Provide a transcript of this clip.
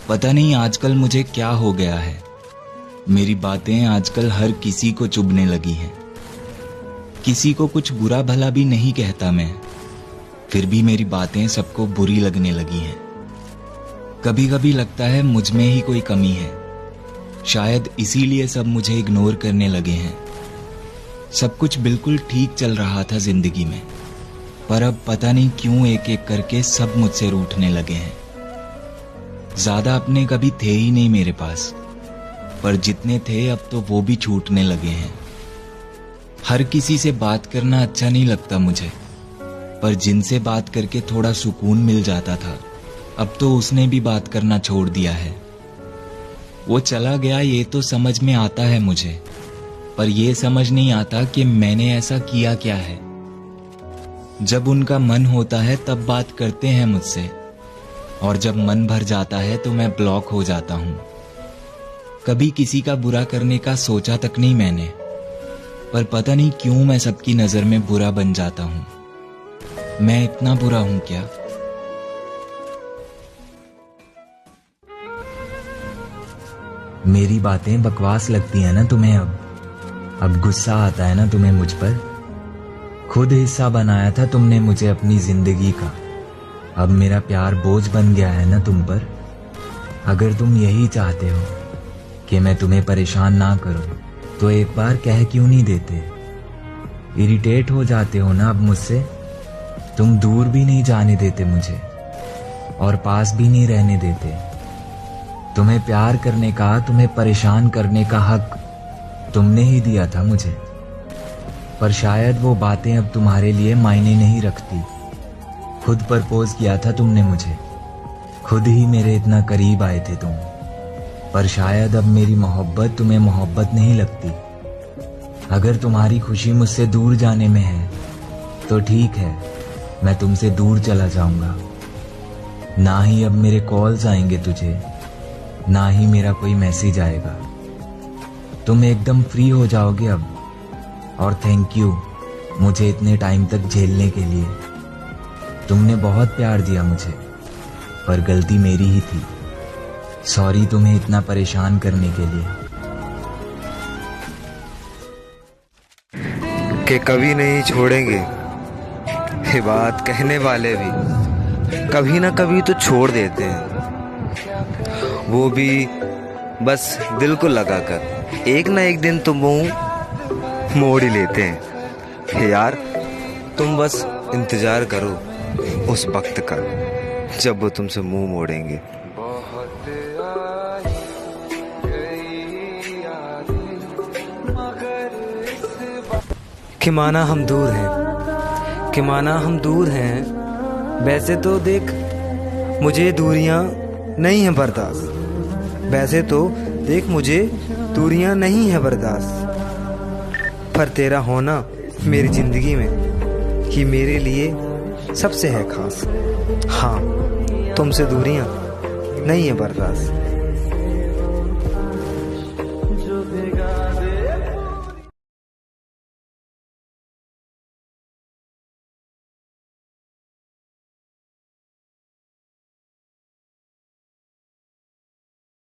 पता नहीं आजकल मुझे क्या हो गया है। मेरी बातें आजकल हर किसी को चुभने लगी हैं। किसी को कुछ बुरा भला भी नहीं कहता मैं, फिर भी मेरी बातें सबको बुरी लगने लगी हैं। कभी कभी लगता है मुझ में ही कोई कमी है, शायद इसीलिए सब मुझे इग्नोर करने लगे हैं। सब कुछ बिल्कुल ठीक चल रहा था जिंदगी में, पर अब पता नहीं क्यों एक एक करके सब मुझसे रूठने लगे हैं। ज्यादा अपने कभी थे ही नहीं मेरे पास, पर जितने थे अब तो वो भी छूटने लगे हैं। हर किसी से बात करना अच्छा नहीं लगता मुझे, पर जिनसे बात करके थोड़ा सुकून मिल जाता था, अब तो उसने भी बात करना छोड़ दिया है। वो चला गया ये तो समझ में आता है मुझे, पर ये समझ नहीं आता कि मैंने ऐसा किया क्या है। जब उनका मन होता है तब बात करते हैं मुझसे, और जब मन भर जाता है तो मैं ब्लॉक हो जाता हूं। कभी किसी का बुरा करने का सोचा तक नहीं मैंने, पर पता नहीं क्यों मैं सबकी नजर में बुरा बन जाता हूं। मैं इतना बुरा हूं क्या? मेरी बातें बकवास लगती है ना तुम्हें? अब गुस्सा आता है ना तुम्हें मुझ पर? खुद हिस्सा बनाया था तुमने मुझे अपनी जिंदगी का, अब मेरा प्यार बोझ बन गया है ना तुम पर। अगर तुम यही चाहते हो कि मैं तुम्हें परेशान ना करूं, तो एक बार कह क्यों नहीं देते? इरिटेट हो जाते हो ना अब मुझसे। तुम दूर भी नहीं जाने देते मुझे, और पास भी नहीं रहने देते। तुम्हें प्यार करने का, तुम्हें परेशान करने का हक तुमने ही दिया था मुझे, पर शायद वो बातें अब तुम्हारे लिए मायने नहीं रखती। खुद प्रपोज किया था तुमने मुझे, खुद ही मेरे इतना करीब आए थे तुम, पर शायद अब मेरी मोहब्बत तुम्हें मोहब्बत नहीं लगती। अगर तुम्हारी खुशी मुझसे दूर जाने में है तो ठीक है, मैं तुमसे दूर चला जाऊंगा। ना ही अब मेरे कॉल्स आएंगे तुझे, ना ही मेरा कोई मैसेज आएगा। तुम एकदम फ्री हो जाओगे अब। और थैंक यू मुझे इतने टाइम तक झेलने के लिए। तुमने बहुत प्यार दिया मुझे, पर गलती मेरी ही थी। सॉरी तुम्हें इतना परेशान करने के लिए। कि कभी नहीं छोड़ेंगे, ये बात कहने वाले भी कभी ना कभी तो छोड़ देते हैं, वो भी बस दिल को लगाकर। एक ना एक दिन तो मुंह मोड़ ही लेते हैं। यार तुम बस इंतजार करो उस वक्त का जब वो तुमसे मुंह मोड़ेंगे। कि माना हम दूर हैं, कि माना हम दूर हैं, वैसे तो देख मुझे दूरियां नहीं है बर्दाश्त। वैसे तो देख मुझे दूरियां नहीं है बर्दाश्त, पर तेरा होना मेरी जिंदगी में ही मेरे लिए सबसे है खास। हाँ, तुमसे दूरियां नहीं है बर्दाश्त।